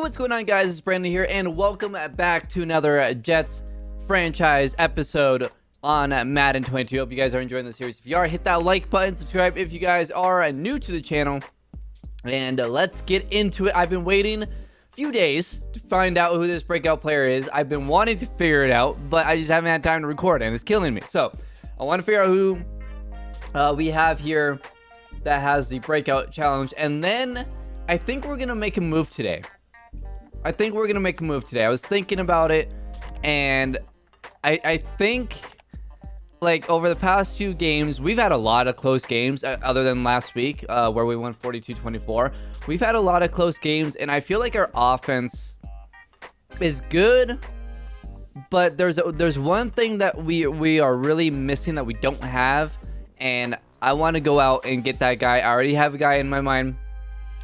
What's going on, guys? It's Brandon here, and welcome back to another Jets franchise episode on Madden 22. Hope you guys are enjoying the series. If you are, hit that like button, subscribe if you guys are new to the channel, and let's get into it. I've been waiting a few days to find out who this breakout player is. I've been wanting to figure it out, but I just haven't had time to record, and it's killing me. So I want to figure out who we have here that has the breakout challenge, and then I think we're gonna make a move today. I was thinking about it, and I think, like, over the past few games, we've had a lot of close games, other than last week, where we won 42-24. We've had a lot of close games, and I feel like our offense is good, but there's one thing that we are really missing that we don't have, and I want to go out and get that guy. I already have a guy in my mind.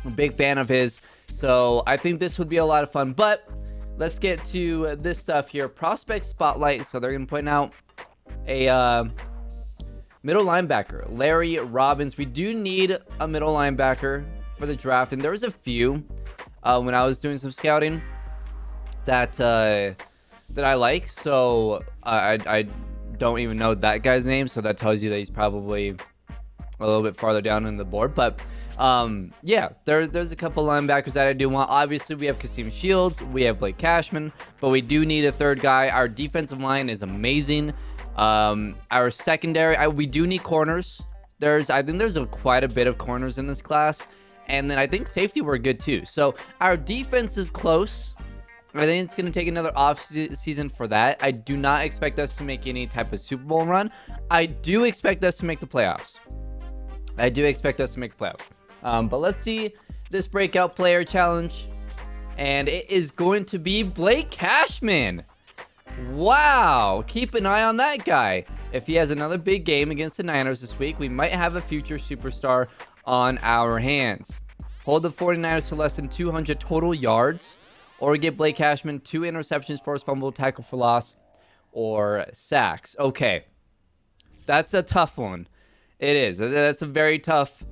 I'm a big fan of his. So I think this would be a lot of fun, but let's get to this stuff here. Prospect Spotlight. So they're going to point out a middle linebacker, Larry Robbins. We do need a middle linebacker for the draft, and there was a few when I was doing some scouting that I like. So I don't even know that guy's name, so that tells you that he's probably a little bit farther down in the board, but yeah, there's a couple linebackers that I do want. Obviously, we have Kasim Shields, we have Blake Cashman, but we do need a third guy. Our defensive line is amazing. Our secondary, we do need corners. I think there's quite a bit of corners in this class, and then I think safety we're good too. So our defense is close. I think it's going to take another off season for that. I do not expect us to make any type of Super Bowl run. I do expect us to make the playoffs. But let's see this breakout player challenge, and it is going to be Blake Cashman. Wow, keep an eye on that guy. If he has another big game against the Niners this week, we might have a future superstar on our hands. Hold the 49ers to less than 200 total yards, or get Blake Cashman 2 interceptions, forced fumble, tackle for loss, or sacks. Okay, that's a tough one. It is. That's a very tough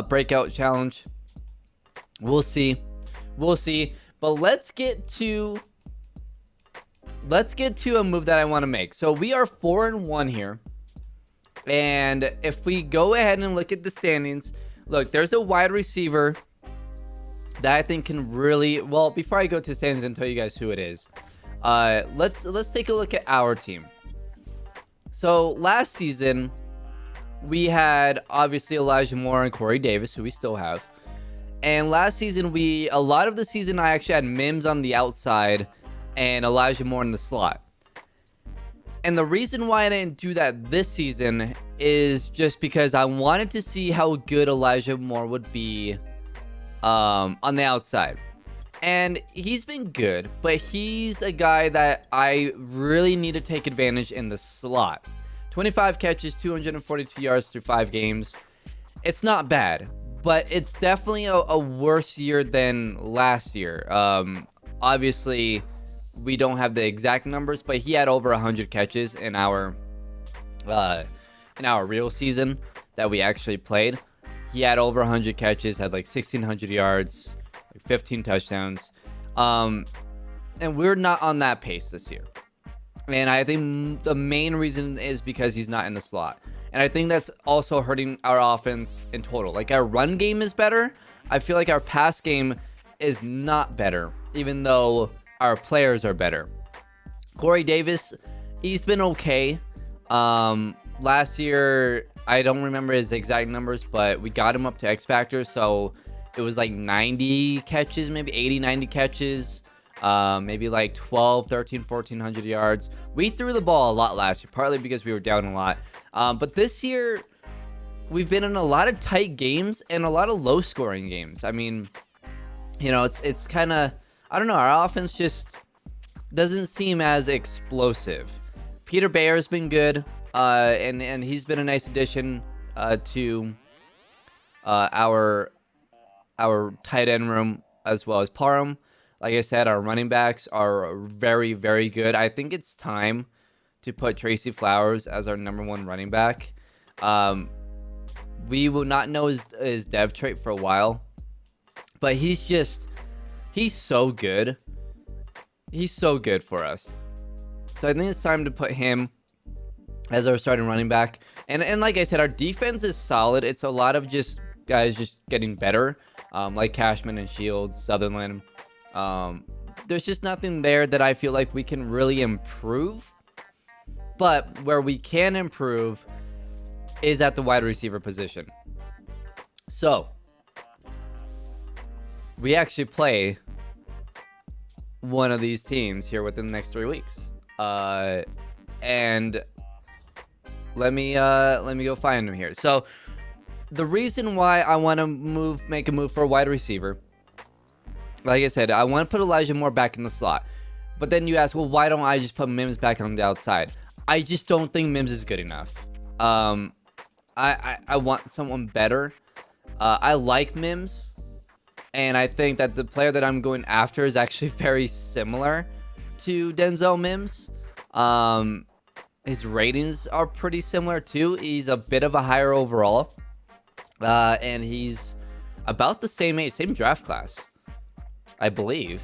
breakout challenge. We'll see. But let's get to a move that I want to make. So we are 4-1 here, and if we go ahead and look at the standings, look, there's a wide receiver that I think can really, well, before I go to the standings and tell you guys who it is, let's take a look at our team. So last season, we had obviously Elijah Moore and Corey Davis, who we still have. And last season, a lot of the season, I actually had Mims on the outside and Elijah Moore in the slot. And the reason why I didn't do that this season is just because I wanted to see how good Elijah Moore would be on the outside. And he's been good, but he's a guy that I really need to take advantage in the slot. 25 catches, 242 yards through 5 games. It's not bad, but it's definitely a worse year than last year. Obviously, we don't have the exact numbers, but he had over 100 catches in our real season that we actually played. He had over 100 catches, had like 1,600 yards, like 15 touchdowns. And we're not on that pace this year. And I think the main reason is because he's not in the slot. And I think that's also hurting our offense in total. Like, our run game is better. I feel like our pass game is not better, even though our players are better. Corey Davis, he's been okay. Last year, I don't remember his exact numbers, but we got him up to X Factor. So it was like 90 catches, maybe 80, 90 catches. Maybe like 12, 13, 1,400 yards. We threw the ball a lot last year, partly because we were down a lot. But this year, we've been in a lot of tight games and a lot of low-scoring games. I mean, you know, it's kind of, I don't know, our offense just doesn't seem as explosive. Peter Bayer's been good, and he's been a nice addition to our tight end room, as well as Parham. Like I said, our running backs are very, very good. I think it's time to put Tracy Flowers as our #1 running back. We will not know his dev trait for a while, but he's just He's so good. He's so good for us. So I think it's time to put him as our starting running back. And like I said, our defense is solid. It's a lot of just guys just getting better, like Cashman and Shields, Sutherland. There's just nothing there that I feel like we can really improve. But where we can improve is at the wide receiver position. So we actually play one of these teams here within the next 3 weeks. And let me go find him here. So the reason why I want to make a move for a wide receiver, like I said, I want to put Elijah Moore back in the slot. But then you ask, well, why don't I just put Mims back on the outside? I just don't think Mims is good enough. I want someone better. I like Mims, and I think that the player that I'm going after is actually very similar to Denzel Mims. His ratings are pretty similar too. He's a bit of a higher overall, and he's about the same age, same draft class, I believe.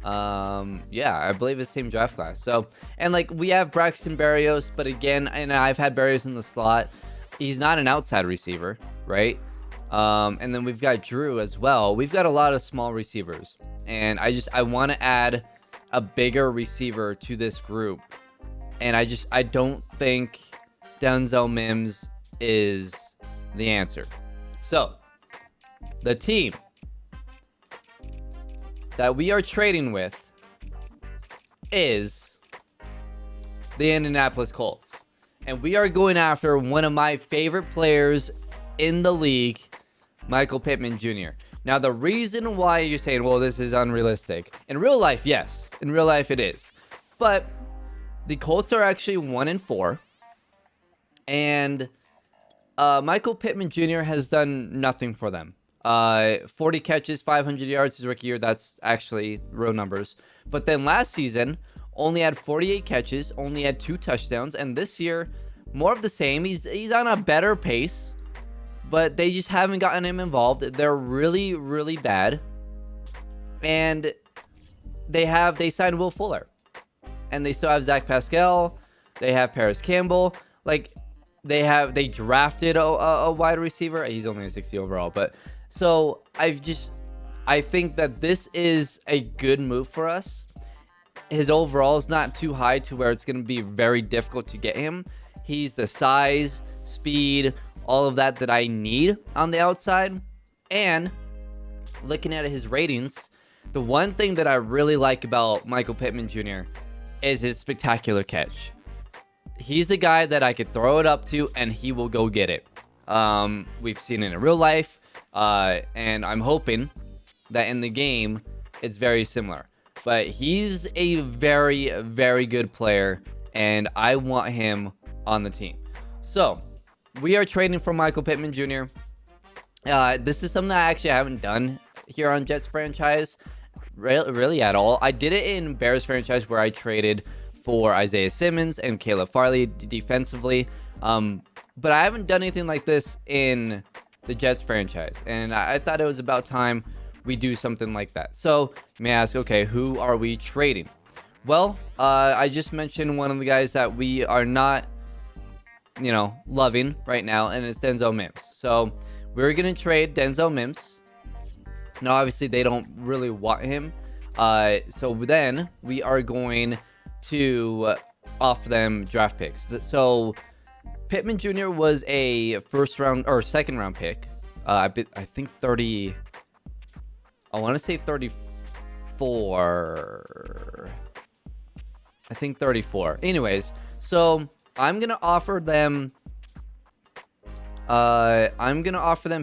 Yeah, I believe it's same draft class. So, and like we have Braxton Berrios, but again, and I've had Berrios in the slot. He's not an outside receiver, right? And then we've got Drew as well. We've got a lot of small receivers, and I want to add a bigger receiver to this group. And I don't think Denzel Mims is the answer. So the team that we are trading with is the Indianapolis Colts. And we are going after one of my favorite players in the league, Michael Pittman Jr. Now, the reason why you're saying, well, this is unrealistic. In real life, yes. In real life, it is. But the Colts are actually 1-4. And Michael Pittman Jr. has done nothing for them. 40 catches, 500 yards his rookie year. That's actually real numbers. But then last season, only had 48 catches, only had 2 touchdowns. And this year, more of the same. He's on a better pace, but they just haven't gotten him involved. They're really, really bad. And they signed Will Fuller. And they still have Zach Pascal. They have Paris Campbell. Like, they drafted a wide receiver. He's only a 60 overall, but so I think that this is a good move for us. His overall is not too high to where it's going to be very difficult to get him. He's the size, speed, all of that I need on the outside. And looking at his ratings, the one thing that I really like about Michael Pittman Jr. is his spectacular catch. He's a guy that I could throw it up to and he will go get it. We've seen it in real life, and I'm hoping that in the game it's very similar. But he's a very, very good player, and I want him on the team. So we are trading for Michael Pittman Jr. This is something I actually haven't done here on Jets franchise really at all. I did it in Bears franchise where I traded for Isaiah Simmons and Caleb Farley defensively. But I haven't done anything like this in the Jets franchise. And I thought it was about time we do something like that. So you may ask, okay, who are we trading? Well, I just mentioned one of the guys that we are not, loving right now, and it's Denzel Mims. So we're going to trade Denzel Mims. Now, obviously, they don't really want him. So then we are going to offer them draft picks. So Pittman Jr. was a second round pick. I think 30. I want to say 34. I think 34. Anyways, so I'm gonna offer them.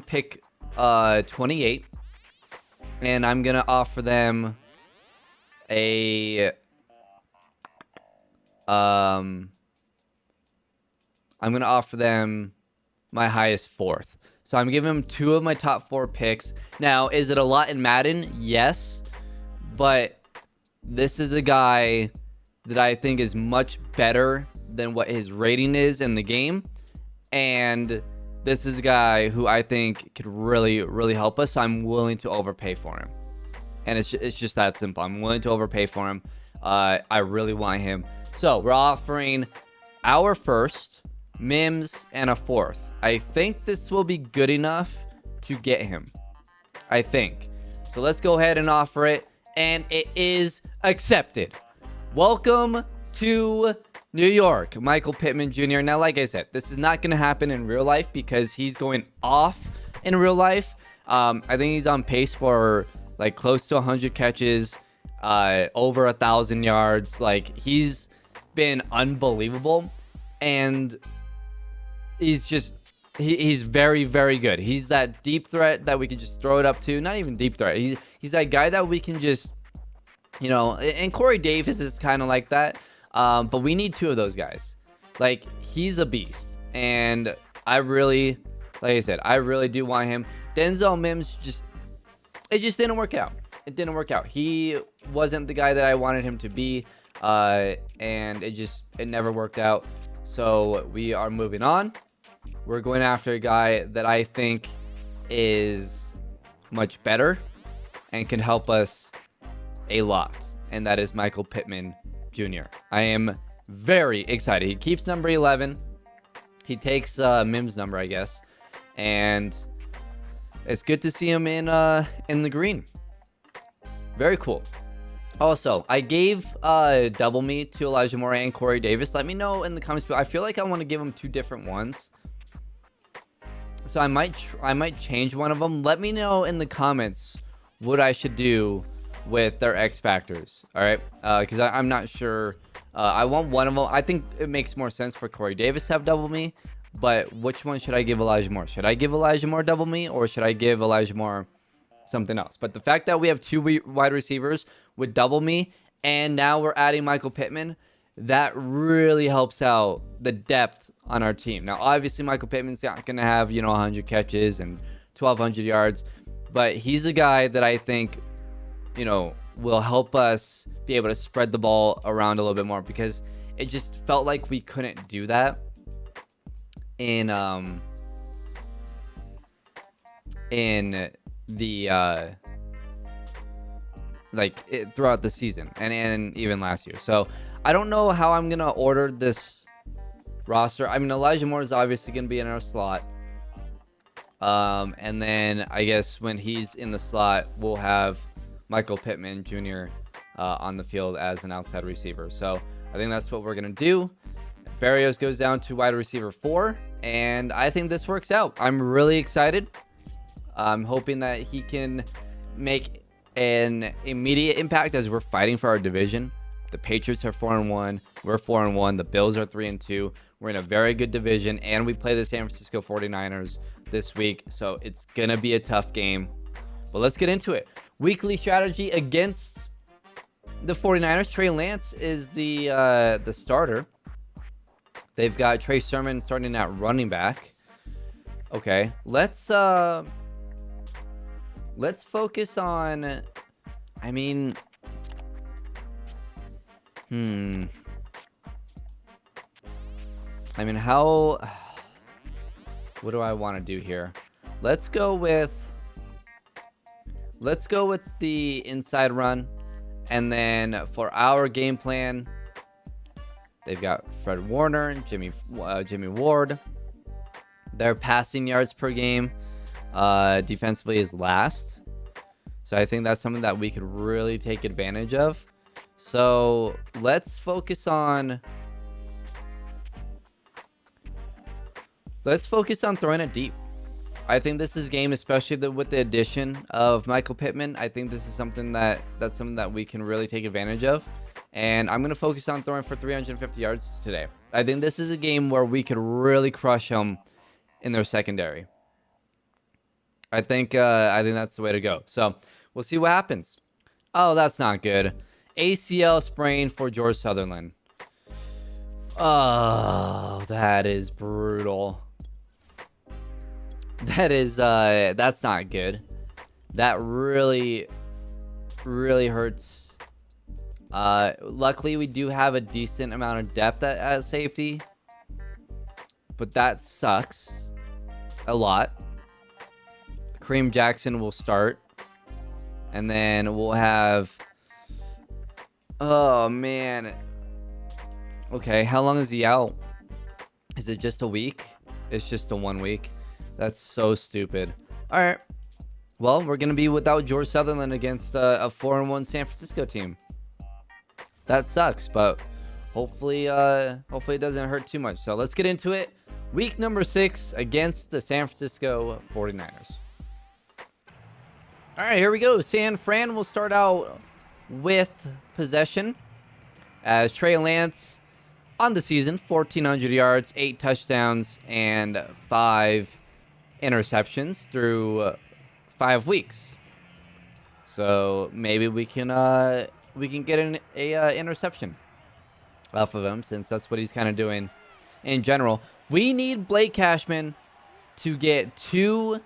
Pick 28, and I'm gonna offer them I'm gonna offer them my highest fourth. So I'm giving them 2 of my top 4 picks. Now, is it a lot in Madden? Yes, but this is a guy that I think is much better than what his rating is in the game, and this is a guy who I think could really, really help us. So I'm willing to overpay for him. And it's just that simple. I'm willing to overpay for him. I really want him. So we're offering our first, Mims, and a fourth. I think this will be good enough to get him. I think. So let's go ahead and offer it. And it is accepted. Welcome to New York, Mikhail Pittman Jr. Now, like I said, this is not going to happen in real life because he's going off in real life. I think he's on pace for like close to 100 catches, over 1,000 yards. Like, he's been unbelievable, and he's just he's very, very good. He's that deep threat that we can just throw it up to. Not even deep threat. He's that guy that we can just, you know, and Corey Davis is kind of like that. But we need two of those guys. Like, he's a beast, and I really, like I said, I really do want him. Denzel Mims it just didn't work out. It didn't work out. He wasn't the guy that I wanted him to be, and it never worked out. So we are moving on. We're going after a guy that I think is much better and can help us a lot, and that is Mikhail Pittman Jr. I am very excited. He keeps number 11. He takes Mims' number, I guess, and it's good to see him in the green. Very cool. Also, I gave double me to Elijah Moore and Corey Davis. Let me know in the comments below. I feel like I want to give them two different ones, so I might change one of them. Let me know in the comments what I should do with their X factors. All right, because I'm not sure. I want one of them. I think it makes more sense for Corey Davis to have double me, but which one should I give Elijah Moore? Should I give Elijah Moore double me, or should I give Elijah Moore something else? But the fact that we have two wide receivers with double me, and now we're adding Mikhail Pittman, that really helps out the depth on our team. Now, obviously, Mikhail Pittman's not going to have, 100 catches and 1,200 yards, but he's a guy that I think, will help us be able to spread the ball around a little bit more, because it just felt like we couldn't do that in the throughout the season and even last year. So I don't know how I'm gonna order this roster. I mean, Elijah Moore is obviously gonna be in our slot, and then I guess when he's in the slot, we'll have Mikhail Pittman Jr. On the field as an outside receiver. So I think that's what we're gonna do. Barrios goes down to wide receiver 4, and I think this works out. I'm really excited. I'm hoping that he can make an immediate impact as we're fighting for our division. The Patriots are 4-1. We're 4-1. The Bills are 3-2. We're in a very good division, and we play the San Francisco 49ers this week, so it's gonna be a tough game. But let's get into it. Weekly strategy against the 49ers. Trey Lance is the starter. They've got Trey Sermon starting at running back. Okay, let's focus on, I mean, how, what do I want to do here? Let's go with the inside run, and then for our game plan, they've got Fred Warner and Jimmy Ward. Their passing yards per game defensively is last. So I think that's something that we could really take advantage of. So let's focus on throwing it deep. I think this is game, especially with the addition of Mikhail Pittman. I think this is something that's something that we can really take advantage of. And I'm going to focus on throwing for 350 yards today. I think this is a game where we could really crush them in their secondary. I think that's the way to go. So we'll see what happens. Oh, that's not good. ACL sprain for George Sutherland. Oh, that is brutal. That's not good. That really, really hurts. Luckily, we do have a decent amount of depth at safety, but that sucks a lot. Kareem Jackson will start. And then we'll have... Oh, man. Okay, how long is he out? Is it just a week? It's just a 1 week. That's so stupid. All right. Well, we're going to be without George Sutherland against a 4-1 San Francisco team. That sucks, but hopefully it doesn't hurt too much. So let's get into it. Week number 6 against the San Francisco 49ers. All right, here we go. San Fran will start out with possession as Trey Lance on the season, 1,400 yards, 8 touchdowns, and 5 interceptions through 5 weeks. So maybe we can get an interception off of him, since that's what he's kind of doing in general. We need Blake Cashman to get 2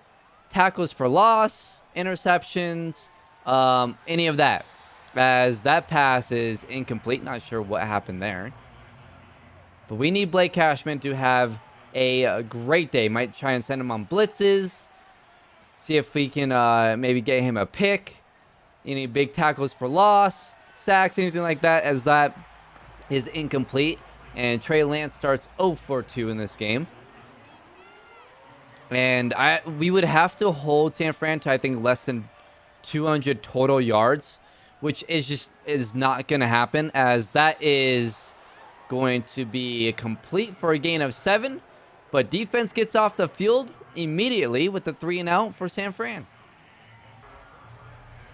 tackles for loss, interceptions, any of that, as that pass is incomplete. Not sure what happened there. But we need Blake Cashman to have a great day. Might try and send him on blitzes. See if we can maybe get him a pick. Any big tackles for loss, sacks, anything like that, as that is incomplete. And Trey Lance starts 0 for 2 in this game. And we would have to hold San Fran to, I think, less than 200 total yards, which is not going to happen, as that is going to be complete for a gain of 7, but defense gets off the field immediately with the 3-and-out for San Fran.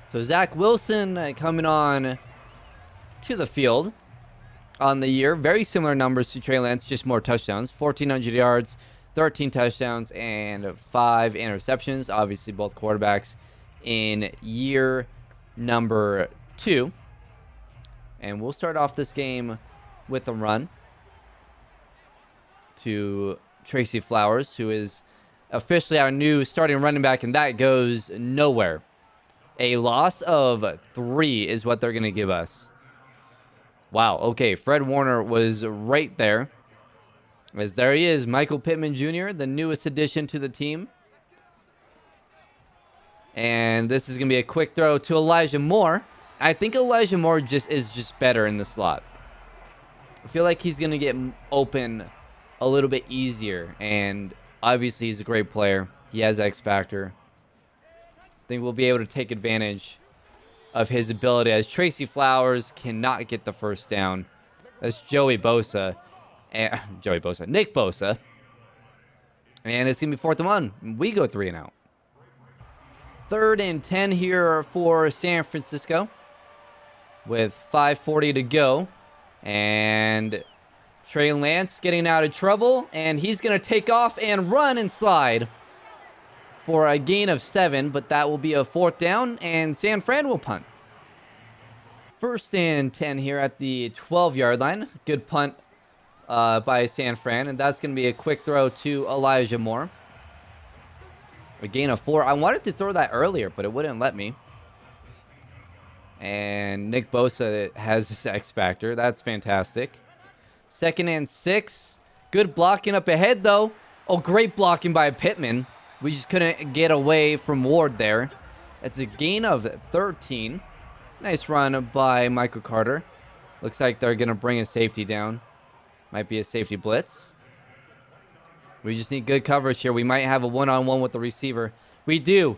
So Zach Wilson coming on to the field on the year. Very similar numbers to Trey Lance, just more touchdowns. 1,400 yards, 13 touchdowns, and 5 interceptions. Obviously, both quarterbacks in year number 2. And we'll start off this game with a run to Tracy Flowers, who is officially our new starting running back, and that goes nowhere. A loss of 3 is what they're going to give us. Wow, okay, Fred Warner was right there. As there he is, Michael Pittman Jr., the newest addition to the team. And this is going to be a quick throw to Elijah Moore. I think Elijah Moore is just better in the slot. I feel like he's going to get open a little bit easier. And obviously, he's a great player. He has X Factor. I think we'll be able to take advantage of his ability, as Tracy Flowers cannot get the first down. That's Nick Bosa. And it's going to be 4th and 1. We go 3-and-out. 3rd and 10 here for San Francisco with 5:40 to go. And Trey Lance getting out of trouble, and he's going to take off and run and slide for a gain of 7, but that will be a 4th down, and San Fran will punt. 1st and 10 here at the 12-yard line. Good punt by San Fran, and that's going to be a quick throw to Elijah Moore. A gain of 4. I wanted to throw that earlier, but it wouldn't let me. And Nick Bosa has his X Factor. That's fantastic. 2nd and 6. Good blocking up ahead, though. Oh, great blocking by Pittman. We just couldn't get away from Ward there. It's a gain of 13. Nice run by Michael Carter. Looks like they're going to bring a safety down. Might be a safety blitz. We just need good coverage here. We might have a one-on-one with the receiver. We do.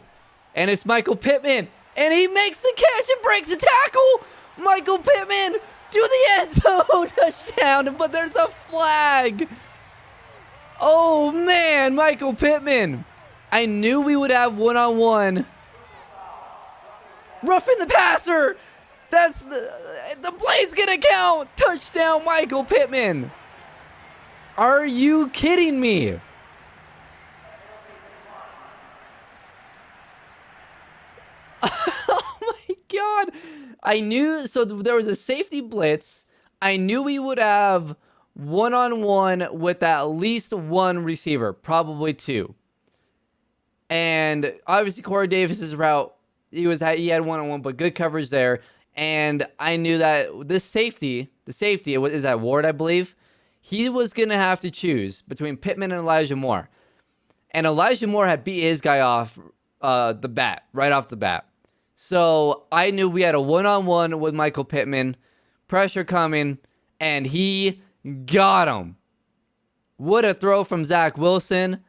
And it's Michael Pittman. And he makes the catch and breaks the tackle. Michael Pittman to the end zone. Touchdown. But there's a flag. Oh, man. Michael Pittman. I knew we would have one-on-one. Roughing the passer. That's the play's going to count. Touchdown, Michael Pittman. Are you kidding me? Oh my God. I knew, so there was a safety blitz. I knew we would have one-on-one with at least one receiver, probably 2. And obviously Corey Davis's route, he had one-on-one, but good coverage there. And I knew that this safety, is that Ward, I believe, he was going to have to choose between Pittman and Elijah Moore. And Elijah Moore had beat his guy off right off the bat. So I knew we had a one-on-one with Michael Pittman. Pressure coming, and he got him. What a throw from Zach Wilson.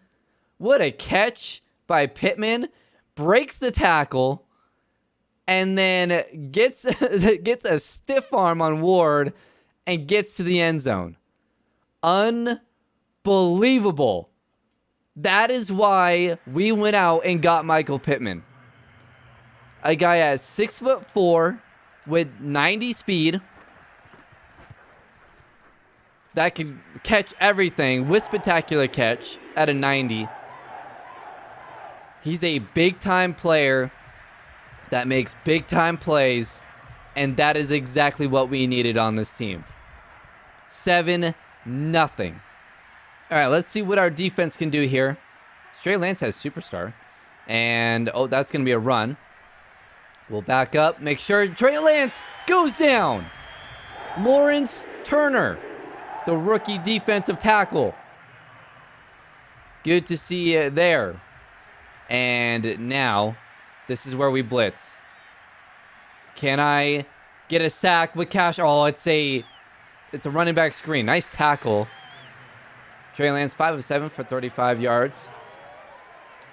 What a catch by Pittman. Breaks the tackle, and then gets a stiff arm on Ward and gets to the end zone. Unbelievable. That is why we went out and got Michael Pittman. A guy at 6'4" with 90 speed that can catch everything with spectacular catch at a 90. He's a big-time player that makes big-time plays, and that is exactly what we needed on this team. 7-0. All right, let's see what our defense can do here. Trey Lance has superstar. And, oh, that's going to be a run. We'll back up. Make sure Trey Lance goes down. Lawrence Turner, the rookie defensive tackle. Good to see you there. And now, this is where we blitz. Can I get a sack with Cash? Oh, it's a running back screen. Nice tackle. Trey Lance, 5 of 7 for 35 yards.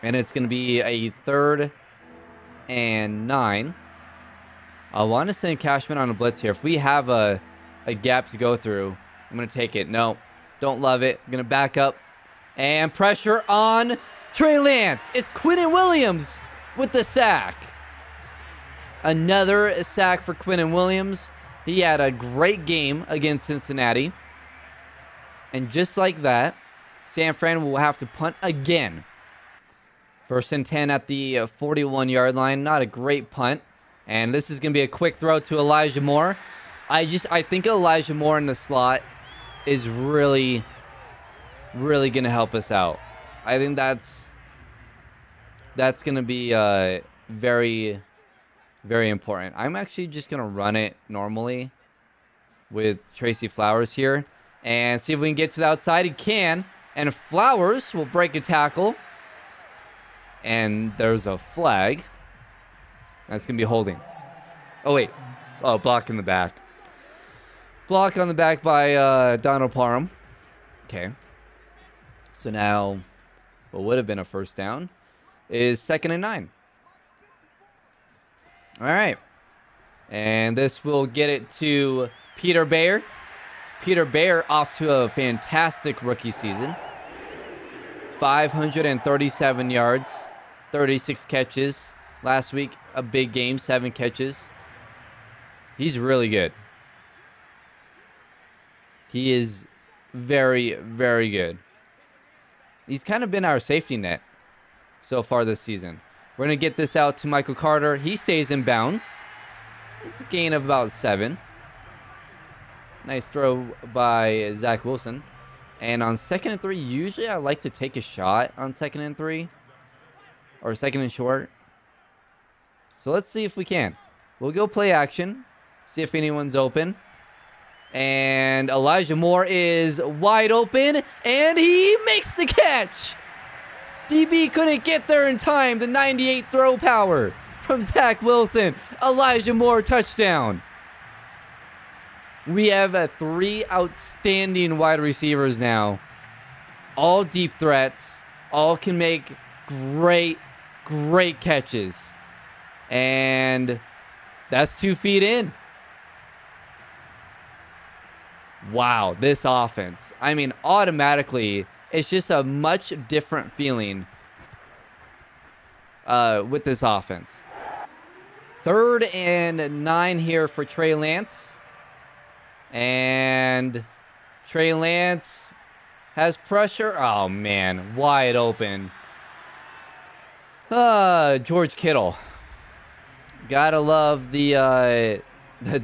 And it's going to be a 3rd and 9. I want to send Cashman on a blitz here. If we have a gap to go through, I'm going to take it. No, don't love it. I'm going to back up. And pressure on Trey Lance. It's Quinnen Williams with the sack. Another sack for Quinnen Williams. He had a great game against Cincinnati. And just like that, San Fran will have to punt again. 1st and 10 at the 41-yard line. Not a great punt. And this is going to be a quick throw to Elijah Moore. I think Elijah Moore in the slot is really going to help us out. I think that's going to be very, very important. I'm actually just going to run it normally with Tracy Flowers here and see if we can get to the outside. He can. And Flowers will break a tackle. And there's a flag. That's going to be holding. Oh, wait. Oh, block in the back. Block on the back by Donald Parham. Okay. So now, what would have been a 1st down is 2nd and 9. All right. And this will get it to Peter Bayer. Peter Bayer off to a fantastic rookie season. 537 yards, 36 catches. Last week, a big game, 7 catches. He's really good. He is very, very good. He's kind of been our safety net so far this season. We're going to get this out to Michael Carter. He stays in bounds. It's a gain of about 7. Nice throw by Zach Wilson. And on 2nd and 3, usually I like to take a shot on 2nd and 3. Or 2nd and short. So let's see if we can. We'll go play action. See if anyone's open. And Elijah Moore is wide open. And he makes the catch. DB couldn't get there in time. The 98 throw power from Zach Wilson. Elijah Moore touchdown. We have 3 outstanding wide receivers now. All deep threats. All can make great catches. And that's 2 feet in. Wow, this offense. I mean, automatically, it's just a much different feeling with this offense. 3rd and 9 here for Trey Lance. And Trey Lance has pressure. Oh, man, wide open. George Kittle. Gotta love the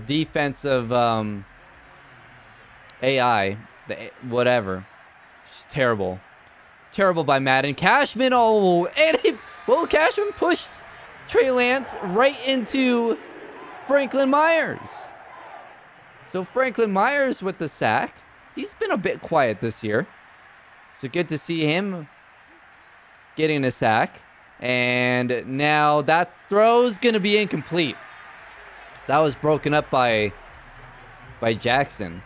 defensive AI, whatever. Just terrible. Terrible by Madden. Cashman, Cashman pushed Trey Lance right into Franklin Myers. So Franklin Myers with the sack. He's been a bit quiet this year. So good to see him getting a sack. And now that throw's going to be incomplete. That was broken up by Jackson.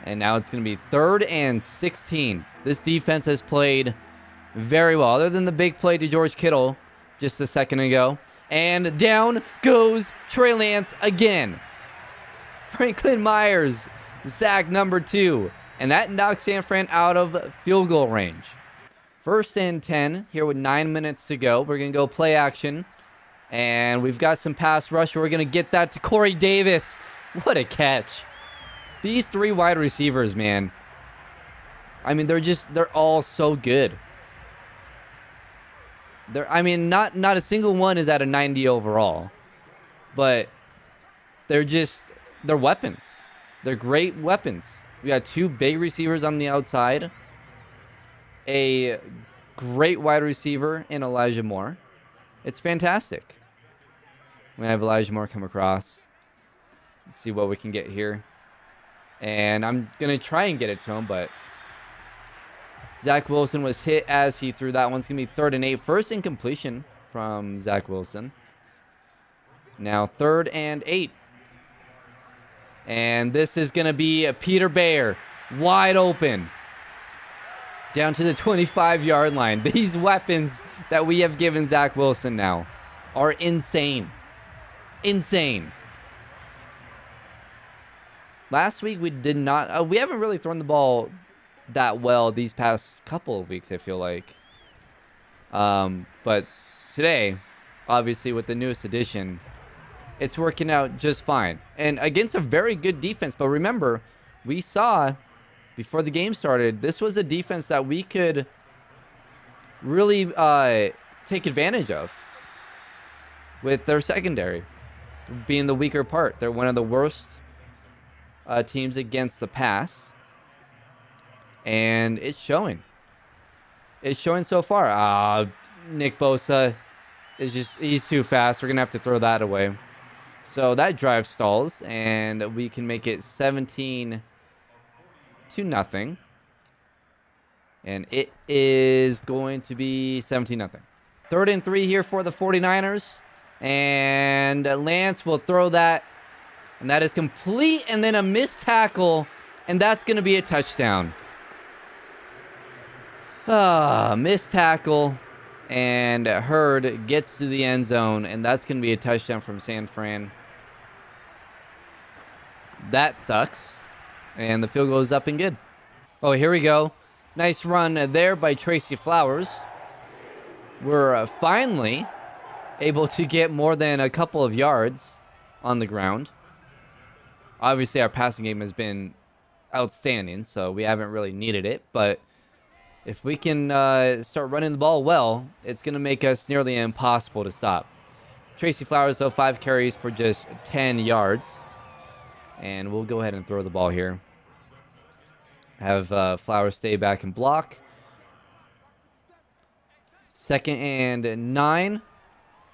And now it's going to be 3rd and 16. This defense has played very well, other than the big play to George Kittle just a second ago. And down goes Trey Lance again. Franklin Myers, sack number 2. And that knocks San Fran out of field goal range. 1st and 10 here with 9 minutes to go. We're going to go play action. And we've got some pass rush. We're going to get that to Corey Davis. What a catch. These 3 wide receivers, man. I mean, they're all so good. Not a single one is at a 90 overall. But they're weapons. They're great weapons. We got 2 big receivers on the outside. A great wide receiver in Elijah Moore. It's fantastic. I'm going to have Elijah Moore come across. Let's see what we can get here. And I'm going to try and get it to him, but Zach Wilson was hit as he threw that one. It's going to be 3rd and 8. First incompletion from Zach Wilson. Now 3rd and 8. And this is going to be Peter Bayer wide open. Down to the 25-yard line. These weapons that we have given Zach Wilson now are insane. Insane. Last week we did not... we haven't really thrown the ball that well these past couple of weeks, I feel like. But today, obviously with the newest addition, it's working out just fine. And against a very good defense. But remember, we saw... before the game started, this was a defense that we could really take advantage of with their secondary being the weaker part. They're one of the worst teams against the pass, and it's showing. It's showing so far. Nick Bosa he's too fast. We're going to have to throw that away. So that drive stalls, and we can make it 17-0. And it is going to be 17-0. 3rd and 3 here for the 49ers. And Lance will throw that. And that is complete. And then a missed tackle. And that's going to be a touchdown. Missed tackle. And Hurd gets to the end zone. And that's going to be a touchdown from San Fran. That sucks. And the field goes up and good. Oh, here we go. Nice run there by Tracy Flowers. We're finally able to get more than a couple of yards on the ground. Obviously, our passing game has been outstanding, so we haven't really needed it. But if we can start running the ball well, it's going to make us nearly impossible to stop. Tracy Flowers, though, 5 carries for just 10 yards. And we'll go ahead and throw the ball here. Have Flowers stay back and block. 2nd and 9.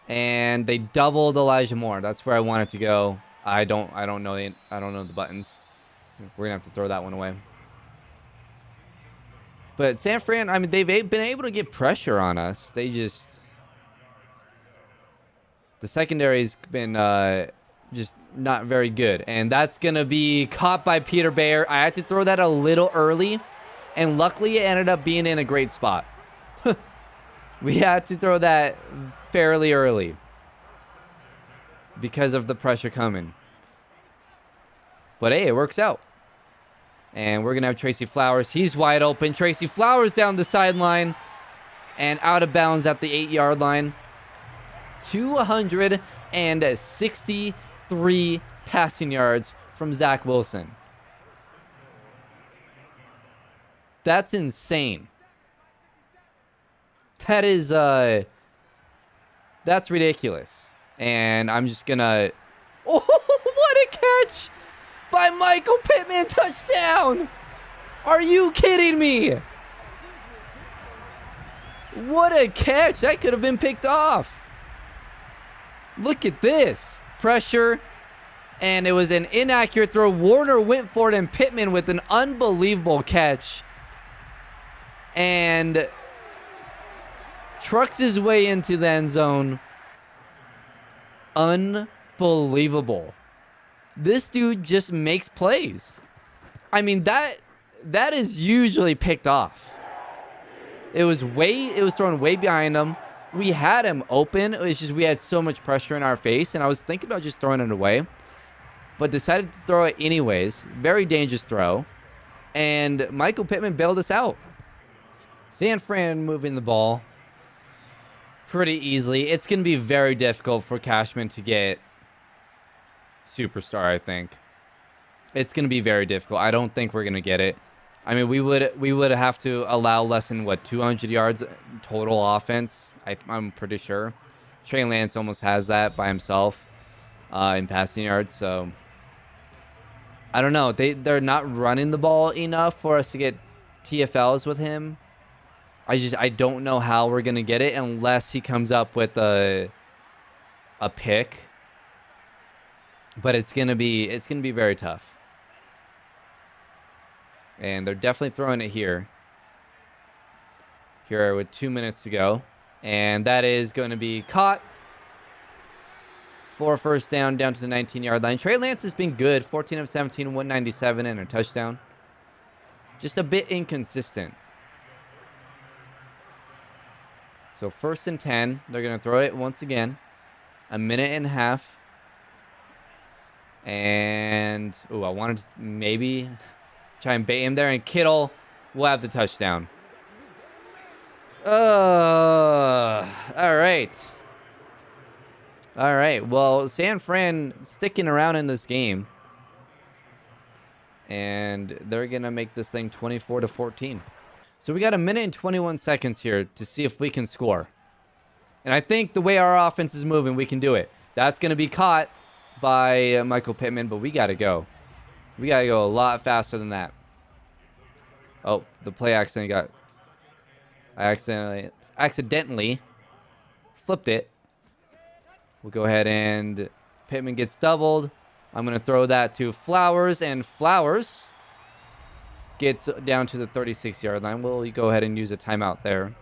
And they doubled Elijah Moore. That's where I want it to go. I don't know the buttons. We're gonna have to throw that one away. But San Fran, I mean, they've been able to get pressure on us. The secondary's been just not very good. And that's going to be caught by Peter Bayer. I had to throw that a little early. And luckily, it ended up being in a great spot. We had to throw that fairly early because of the pressure coming. But hey, it works out. And we're going to have Tracy Flowers. He's wide open. Tracy Flowers down the sideline and out of bounds at the 8-yard line. 263 passing yards from Zach Wilson. That's insane. That is, that's ridiculous. And I'm just gonna... Oh, what a catch by Michael Pittman. Touchdown. Are you kidding me? What a catch. That could have been picked off. Look at this. Pressure. And it was an inaccurate throw. Warner went for it, and Pittman with an unbelievable catch. And trucks his way into the end zone. Unbelievable. This dude just makes plays. I mean, that is usually picked off. It was thrown way behind him. We had him open. It was just we had so much pressure in our face, and I was thinking about just throwing it away, but decided to throw it anyways. Very dangerous throw. And Michael Pittman bailed us out. San Fran moving the ball pretty easily. It's going to be very difficult for Cashman to get superstar, I think. It's going to be very difficult. I don't think we're going to get it. I mean, we would have to allow less than, 200 yards total offense. I'm pretty sure. Trey Lance almost has that by himself in passing yards, so I don't know. They're not running the ball enough for us to get TFLs with him. I don't know how we're gonna get it unless he comes up with a pick. But it's gonna be very tough. And they're definitely throwing it here. Here with 2 minutes to go, and that is going to be caught for a first down to the 19-yard line. Trey Lance has been good, 14 of 17, 197, and a touchdown. Just a bit inconsistent. So 1st and 10, they're going to throw it once again. A minute and a half. And, I wanted to maybe try and bait him there, and Kittle will have the touchdown. All right. All right. Well, San Fran sticking around in this game. And they're going to make this thing 24-14. So we got a minute and 21 seconds here to see if we can score. And I think the way our offense is moving, we can do it. That's going to be caught by Michael Pittman, but we got to go. We got to go a lot faster than that. Oh, the play accident got... I accidentally flipped it. We'll go ahead and Pittman gets doubled. I'm going to throw that to Flowers, and Flowers gets down to the 36-yard line. We'll go ahead and use a timeout there.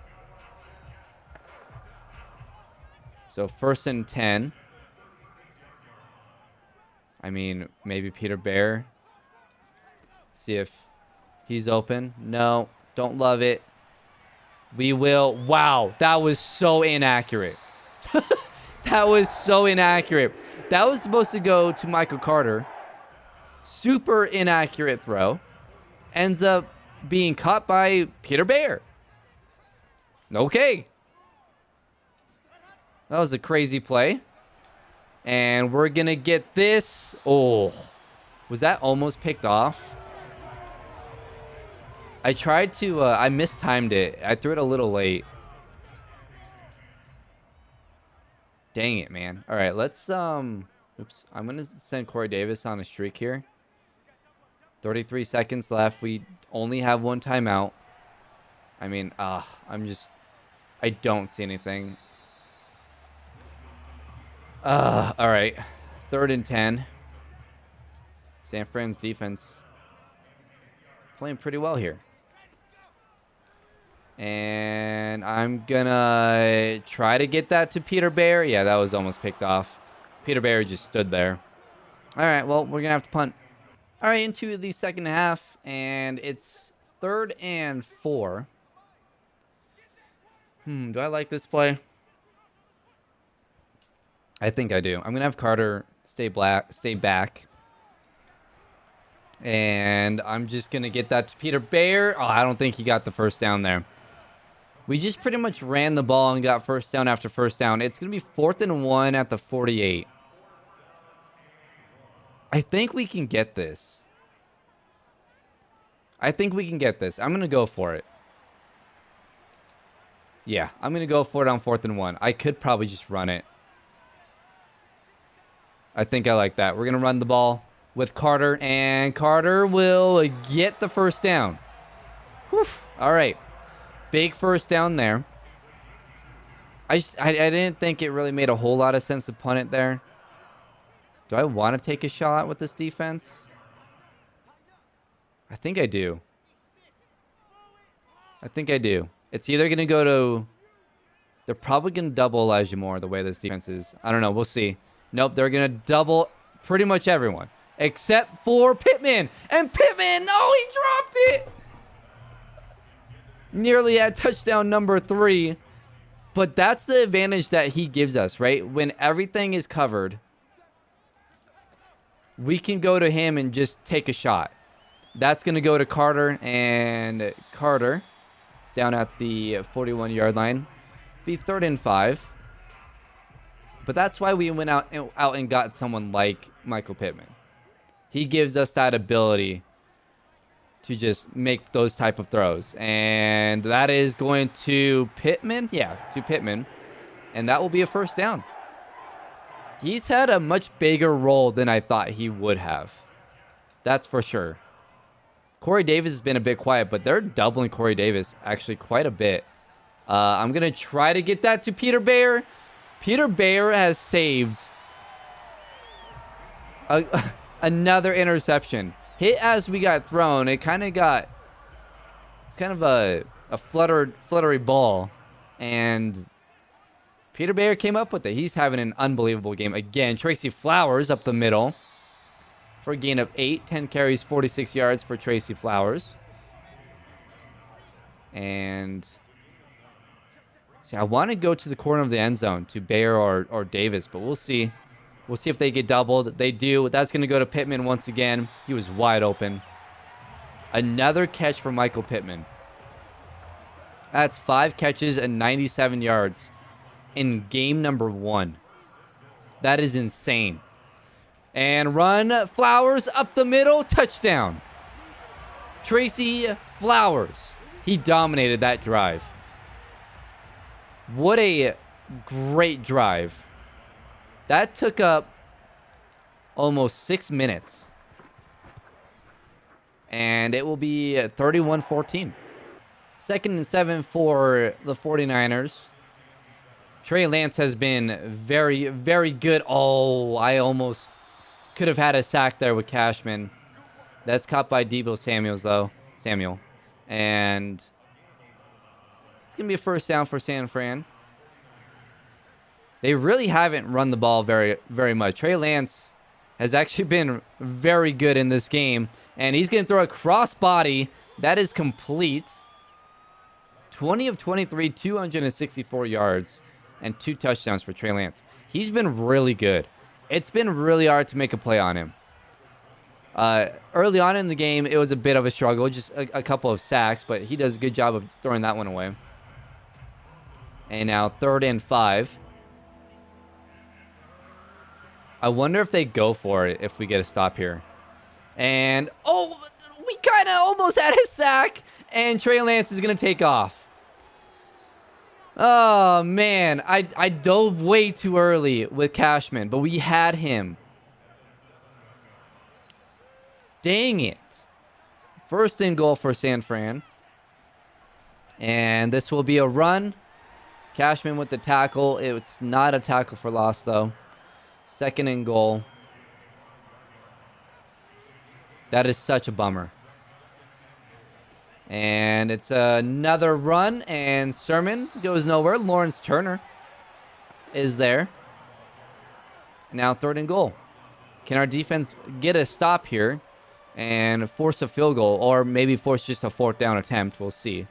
So 1st and 10. I mean, maybe Peter Bear. See if he's open. No, don't love it. We will. Wow, that was so inaccurate. That was so inaccurate. That was supposed to go to Michael Carter. Super inaccurate throw. Ends up being caught by Peter Bear. Okay. That was a crazy play. And we're going to get this. Oh, was that almost picked off? I tried to, I mistimed it. I threw it a little late. Dang it, man. All right, let's, oops. I'm going to send Corey Davis on a streak here. 33 seconds left. We only have one timeout. I mean, I don't see anything. All right. 3rd and 10. San Fran's defense playing pretty well here. And I'm gonna try to get that to Peter Bear. Yeah, that was almost picked off. Peter Bear just stood there. All right, well, we're gonna have to punt. All right, into the second half, and it's 3rd and 4. Do I like this play? I think I do. I'm gonna have Carter stay back. And I'm just gonna get that to Peter Bear. Oh, I don't think he got the first down there. We just pretty much ran the ball and got first down after first down. It's going to be 4th and 1 at the 48. I think we can get this. I'm going to go for it. Yeah, I'm going to go for it on 4th and 1. I could probably just run it. I think I like that. We're going to run the ball with Carter, and Carter will get the first down. Whew. All right. Big first down there. I didn't think it really made a whole lot of sense to punt it there. Do I want to take a shot with this defense? I think I do. It's either going to go to They're probably going to double Elijah Moore the way this defense is. I don't know. We'll see. Nope, they're going to double pretty much everyone. Except for Pittman. And Pittman, no, he dropped it. Nearly at touchdown number 3. But that's the advantage that he gives us, right? When everything is covered, we can go to him and just take a shot. That's going to go to Carter. And Carter is down at the 41-yard line. Be 3rd and 5. But that's why we went out and got someone like Michael Pittman. He gives us that ability to just make those type of throws. And that is going to Pittman. Yeah, to Pittman. And that will be a first down. He's had a much bigger role than I thought he would have. That's for sure. Corey Davis has been a bit quiet, but they're doubling Corey Davis actually quite a bit. I'm going to try to get that to Peter Bayer. Peter Bayer has saved another interception. Hit as we got thrown. It's kind of a fluttery ball. And Peter Bayer came up with it. He's having an unbelievable game. Again, Tracy Flowers up the middle for a gain of 8. 10 carries, 46 yards for Tracy Flowers. And see, I want to go to the corner of the end zone to Bayer or Davis, but we'll see. We'll see if they get doubled. They do. That's going to go to Pittman once again. He was wide open. Another catch for Michael Pittman. That's 5 catches and 97 yards in game number 1. That is insane. And run. Flowers up the middle. Touchdown. Tracy Flowers. He dominated that drive. What a great drive. That took up almost 6 minutes. And it will be 31-14. 2nd and 7 for the 49ers. Trey Lance has been very, very good. Oh, I almost could have had a sack there with Cashman. That's caught by Deebo Samuel. And it's going to be a first down for San Fran. They really haven't run the ball very, very much. Trey Lance has actually been very good in this game. And he's going to throw a crossbody. That is complete. 20 of 23, 264 yards, and 2 touchdowns for Trey Lance. He's been really good. It's been really hard to make a play on him. Early on in the game, it was a bit of a struggle. Just a couple of sacks, but he does a good job of throwing that one away. And now 3rd and 5. I wonder if they go for it if we get a stop here. And, oh, we kind of almost had a sack. And Trey Lance is going to take off. Oh, man. I dove way too early with Cashman, but we had him. Dang it. 1st and goal for San Fran. And this will be a run. Cashman with the tackle. It's not a tackle for loss, though. 2nd and goal. That is such a bummer. And it's another run, and Sermon goes nowhere. Lawrence Turner is there. Now 3rd and goal. Can our defense get a stop here and force a field goal, or maybe force just a 4th down attempt? We'll see.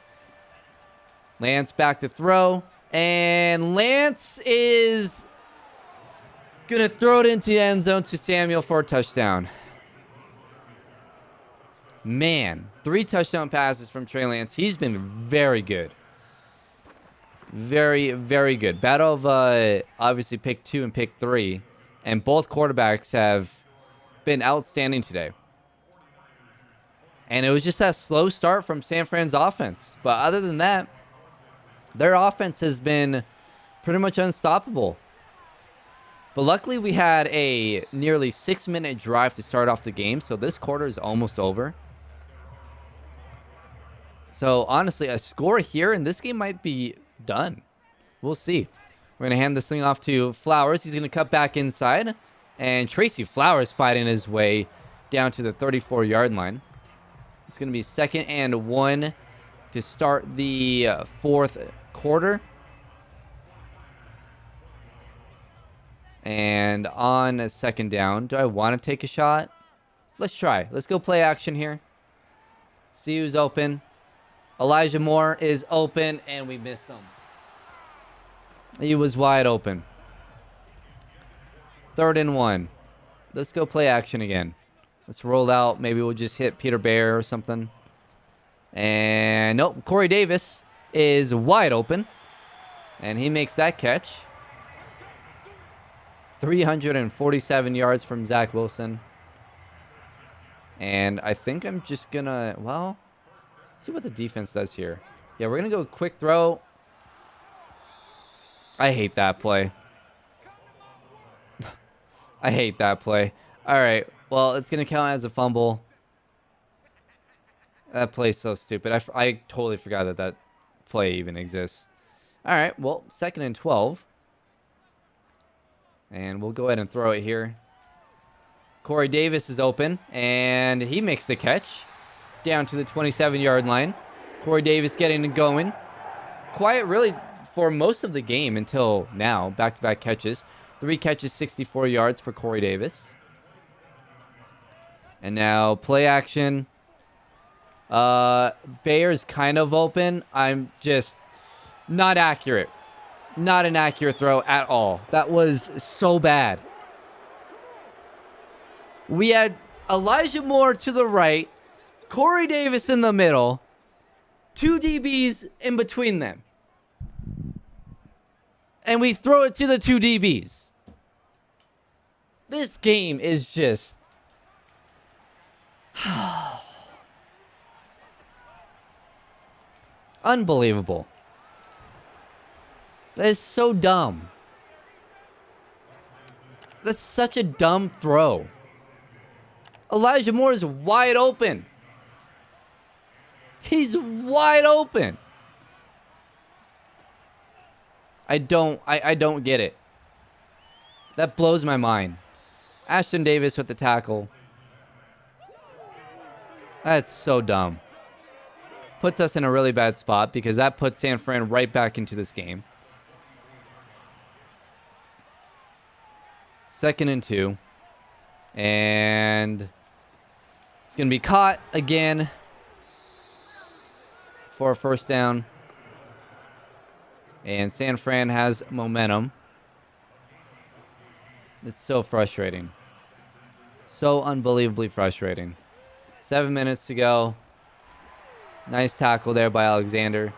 Lance back to throw, and Lance is going to throw it into the end zone to Samuel for a touchdown. Man, 3 touchdown passes from Trey Lance. He's been very good. Very, very good. Battle of obviously pick 2 and pick 3. And both quarterbacks have been outstanding today. And it was just that slow start from San Fran's offense. But other than that, their offense has been pretty much unstoppable. But luckily we had a nearly 6-minute drive to start off the game. So this quarter is almost over. So honestly, a score here in this game might be done. We'll see. We're going to hand this thing off to Flowers. He's going to cut back inside. And Tracy Flowers fighting his way down to the 34-yard line. It's going to be 2nd and 1 to start the 4th quarter. And on a second down, do I want to take a shot? Let's try. Let's go play action here. See who's open. Elijah Moore is open, and we miss him. He was wide open. 3rd and 1. Let's go play action again. Let's roll out. Maybe we'll just hit Peter Bear or something. And nope, Corey Davis is wide open. And he makes that catch. 347 yards from Zach Wilson. And I think I'm just going to, well, let's see what the defense does here. Yeah, we're going to go quick throw. I hate that play. I hate that play. All right, well, it's going to count as a fumble. That play's so stupid. I totally forgot that that play even exists. All right, well, 2nd and 12. And we'll go ahead and throw it here. Corey Davis is open, and he makes the catch down to the 27-yard line. Corey Davis getting it going. Quiet, really, for most of the game until now. Back-to-back catches. 3 catches, 64 yards for Corey Davis. And now play action. Bayer's kind of open. I'm just not accurate. Not an accurate throw at all. That was so bad. We had Elijah Moore to the right, Corey Davis in the middle, 2 DBs in between them. And we throw it to the 2 DBs. This game is just... unbelievable. That is so dumb. That's such a dumb throw. Elijah Moore is wide open. He's wide open. I don't get it. That blows my mind. Ashton Davis with the tackle. That's so dumb. Puts us in a really bad spot because that puts San Fran right back into this game. 2nd and 2. And it's going to be caught again for a 1st down. And San Fran has momentum. It's so frustrating. So unbelievably frustrating. 7 minutes to go. Nice tackle there by Alexander.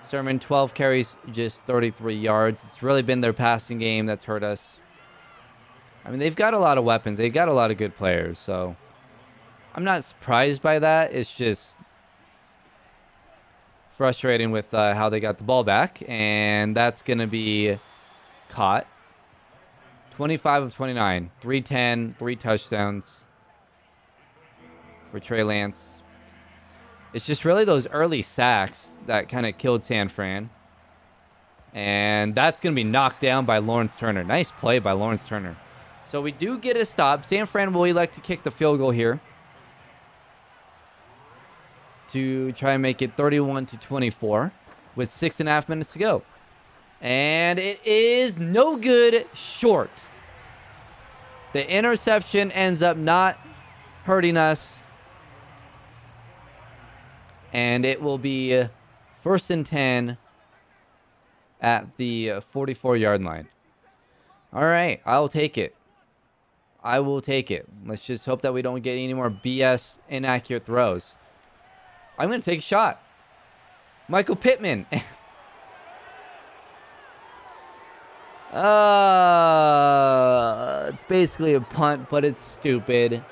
Sermon, 12 carries, just 33 yards. It's really been their passing game that's hurt us. I mean, they've got a lot of weapons. They've got a lot of good players, so I'm not surprised by that. It's just frustrating with how they got the ball back, and that's going to be caught. 25 of 29, 310, 3 touchdowns for Trey Lance. It's just really those early sacks that kind of killed San Fran. And that's going to be knocked down by Lawrence Turner. Nice play by Lawrence Turner. So we do get a stop. San Fran will elect to kick the field goal here to try and make it 31-24 with 6.5 minutes to go. And it is no good, short. The interception ends up not hurting us. And it will be 1st and 10 at the 44-yard line. All right, I'll take it. I will take it. Let's just hope that we don't get any more BS inaccurate throws. I'm going to take a shot. Michael Pittman. It's basically a punt, but it's stupid.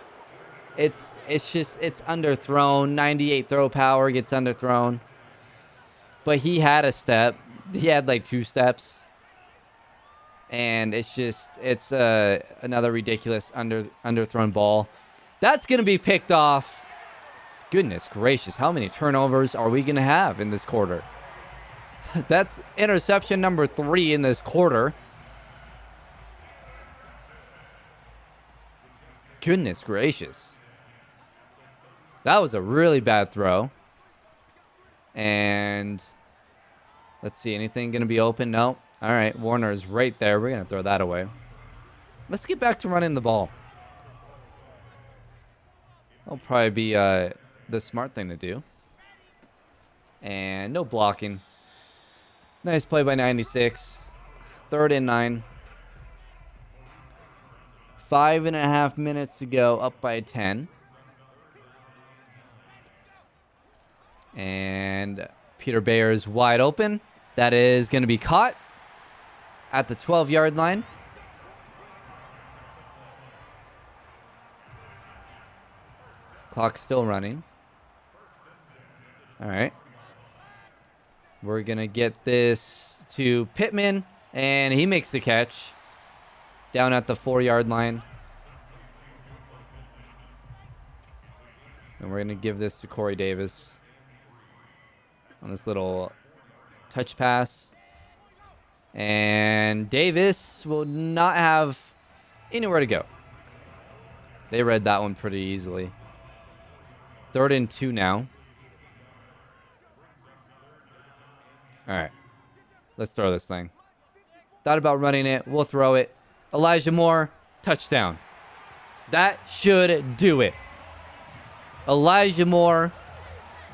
It's underthrown. 98 throw power gets underthrown. But he had a step. He had like 2 steps. And it's another ridiculous underthrown ball. That's going to be picked off. Goodness gracious, how many turnovers are we going to have in this quarter? That's interception number 3 in this quarter. Goodness gracious. That was a really bad throw. And let's see, anything going to be open? No. All right, Warner is right there. We're going to throw that away. Let's get back to running the ball. That'll probably be the smart thing to do. And no blocking. Nice play by 96. 3rd and 9. 5.5 minutes to go, up by 10. And Peter Bayer is wide open. That is going to be caught at the 12-yard line. Clock's still running. All right. We're going to get this to Pittman, and he makes the catch down at the 4-yard line. And we're going to give this to Corey Davis on this little touch pass. And Davis will not have anywhere to go. They read that one pretty easily. 3rd and 2 now. All right. Let's throw this thing. Thought about running it. We'll throw it. Elijah Moore, touchdown. That should do it. Elijah Moore,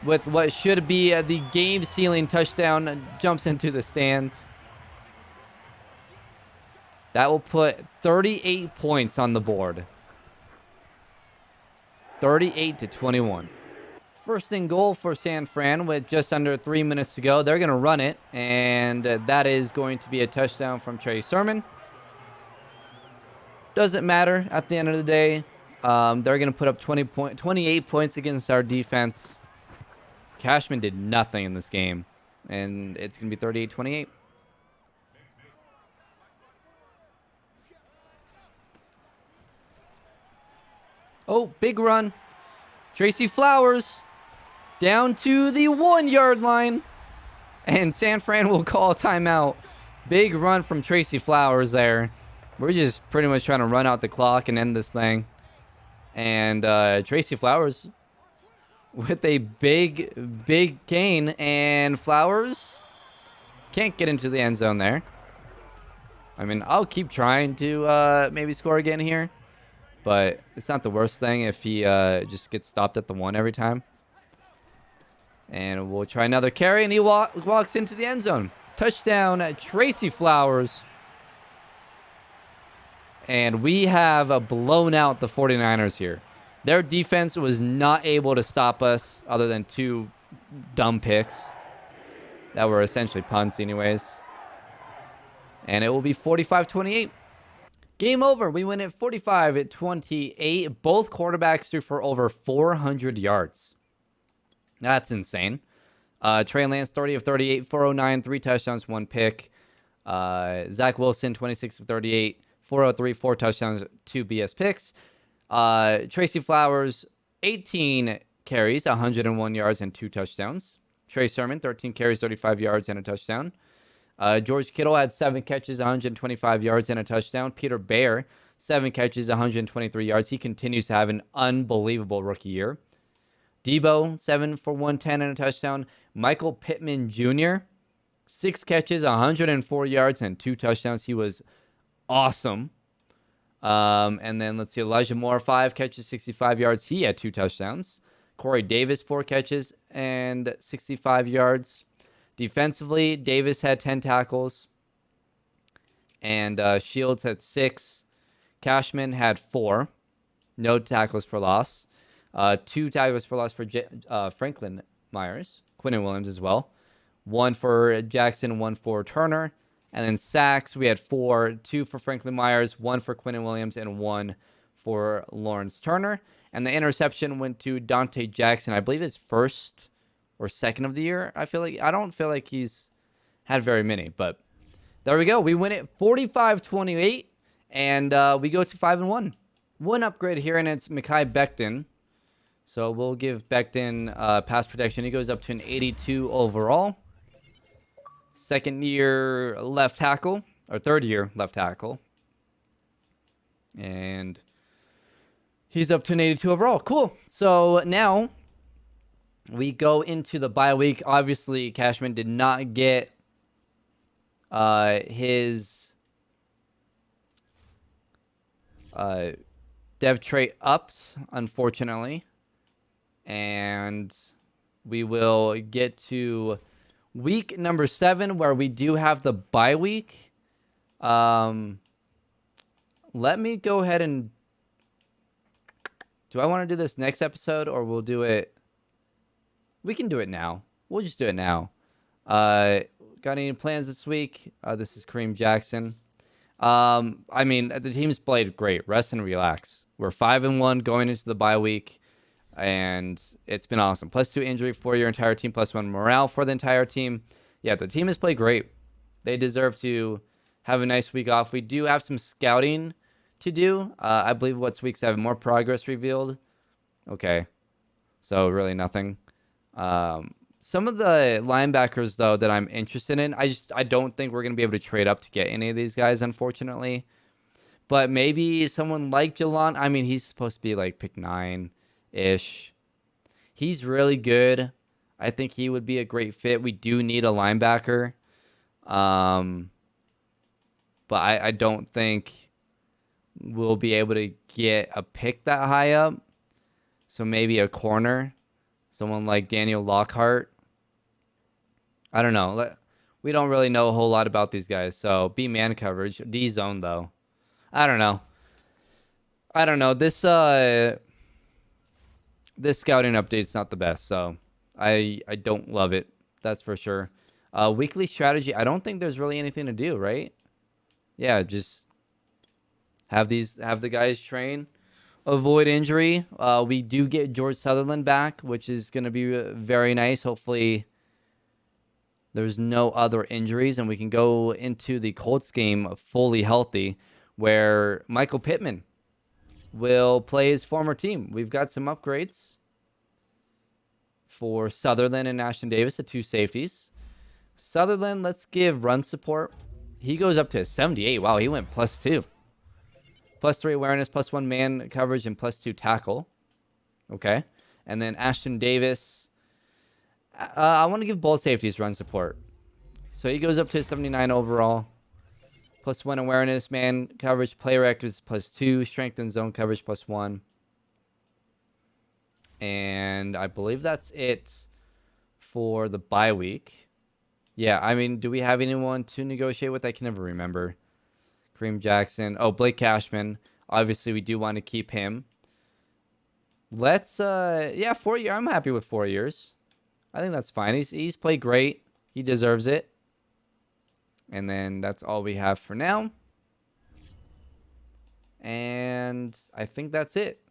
with what should be the game-sealing touchdown, jumps into the stands. That will put 38 points on the board. 38-21. First and goal for San Fran with just under 3 minutes to go. They're going to run it, and that is going to be a touchdown from Trey Sermon. Doesn't matter at the end of the day. They're going to put up 28 points against our defense. Cashman did nothing in this game, and it's going to be 38-28. Oh, big run. Tracy Flowers down to the 1-yard line. And San Fran will call a timeout. Big run from Tracy Flowers there. We're just pretty much trying to run out the clock and end this thing. And Tracy Flowers with a big gain. And Flowers can't get into the end zone there. I mean, I'll keep trying to maybe score again here. But it's not the worst thing if he just gets stopped at the 1 every time. And we'll try another carry, and he walks into the end zone. Touchdown, Tracy Flowers. And we have blown out the 49ers here. Their defense was not able to stop us other than 2 dumb picks that were essentially punts anyways. And it will be 45-28. Game over. We win at 45-28. Both quarterbacks threw for over 400 yards. That's insane. Trey Lance, 30 of 38, 409, 3 touchdowns, 1 pick. Zach Wilson, 26 of 38, 403, 4 touchdowns, 2 BS picks. Tracy Flowers, 18 carries, 101 yards, and 2 touchdowns. Trey Sermon, 13 carries, 35 yards, and a touchdown. George Kittle had 7 catches, 125 yards, and a touchdown. Peter Bayer, 7 catches, 123 yards. He continues to have an unbelievable rookie year. Debo, 7 for 110 and a touchdown. Michael Pittman Jr., 6 catches, 104 yards, and 2 touchdowns. He was awesome. And then let's see, Elijah Moore, 5 catches, 65 yards. He had 2 touchdowns. Corey Davis, 4 catches and 65 yards. Defensively, Davis had 10 tackles. And Shields had 6. Cashman had 4. No tackles for loss. 2 tackles for loss for Franklin Myers. Quinnen Williams as well. 1 for Jackson, 1 for Turner. And then sacks, we had 4. 2 for Franklin Myers, 1 for Quinnen Williams, and 1 for Lawrence Turner. And the interception went to Dante Jackson. I believe his first or second of the year. I don't feel like he's had very many. But there we go. We win it 45-28. And we go to 5-1. One upgrade here, and it's Mikhail Bechten. So we'll give Bechten pass protection. He goes up to an 82 overall. Second year left tackle, or third year left tackle. And he's up to an 82 overall. Cool. So now we go into the bye week. Obviously, Cashman did not get his Dev trait ups, unfortunately. And we will get to week number 7, where we do have the bye week. Let me go ahead and... Do I want to do this next episode, or we'll do it... We can do it now. We'll just do it now. Got any plans this week? This is Kareem Jackson. I mean, the team's played great. Rest and relax. We're 5-1 going into the bye week, and it's been awesome. +2 injury for your entire team, +1 morale for the entire team. Yeah, the team has played great. They deserve to have a nice week off. We do have some scouting to do. I believe what's week 7, more progress revealed. Okay, so really nothing. Some of the linebackers, though, that I'm interested in, I don't think we're going to be able to trade up to get any of these guys, unfortunately. But maybe someone like Jalon. I mean, he's supposed to be like pick 9-ish. He's really good. I think he would be a great fit. We do need a linebacker. But I don't think we'll be able to get a pick that high up. So maybe a corner. Someone like Daniel Lockhart. I don't know. We don't really know a whole lot about these guys. So B man coverage. D zone though. I don't know. This scouting update's not the best, so I don't love it. That's for sure. Weekly strategy. I don't think there's really anything to do, right? Yeah, just have the guys train, avoid injury. We do get George Sutherland back, which is going to be very nice. Hopefully there's no other injuries, and we can go into the Colts game fully healthy, where Michael Pittman will play his former team. We've got some upgrades for Sutherland and Ashton Davis, the 2 safeties. Sutherland, let's give run support. He goes up to 78. Wow, he went +2. +3 awareness, +1 man coverage, and +2 tackle. Okay. And then Ashton Davis. I want to give both safeties run support. So he goes up to 79 overall. +1 awareness, man coverage, play records +2, strength and zone coverage +1. And I believe that's it for the bye week. Yeah, I mean, do we have anyone to negotiate with? I can never remember. Kareem Jackson. Oh, Blake Cashman. Obviously, we do want to keep him. Let's, 4 years. I'm happy with 4 years. I think that's fine. He's played great. He deserves it. And then that's all we have for now. And I think that's it.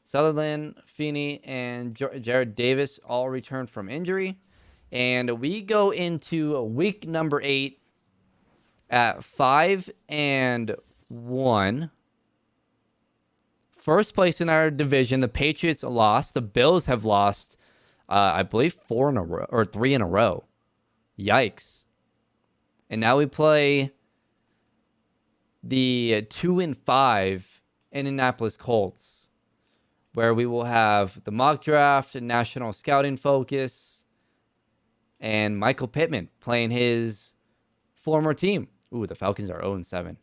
Sutherland, Feeney, and Jared Davis all returned from injury. And we go into week number 8 at 5-1. First place in our division. The Patriots lost. The Bills have lost, I believe, 4 in a row or 3 in a row. Yikes. And now we play the 2-5 Indianapolis Colts, where we will have the mock draft and national scouting focus, and Michael Pittman playing his former team. Ooh, the Falcons are 0-7.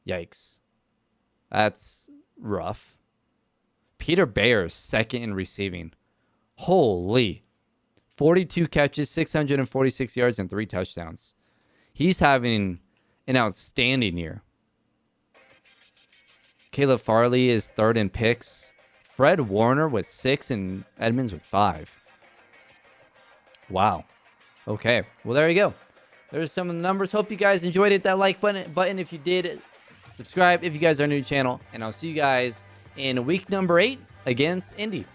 Yikes. That's rough. Peter Bayer's second in receiving. Holy. 42 catches, 646 yards, and 3 touchdowns. He's having an outstanding year. Caleb Farley is 3rd in picks. Fred Warner with 6 and Edmonds with 5. Wow. Okay. Well, there you go. There's some of the numbers. Hope you guys enjoyed it. That like button if you did. Subscribe if you guys are new to the channel. And I'll see you guys in week number 8 against Indy.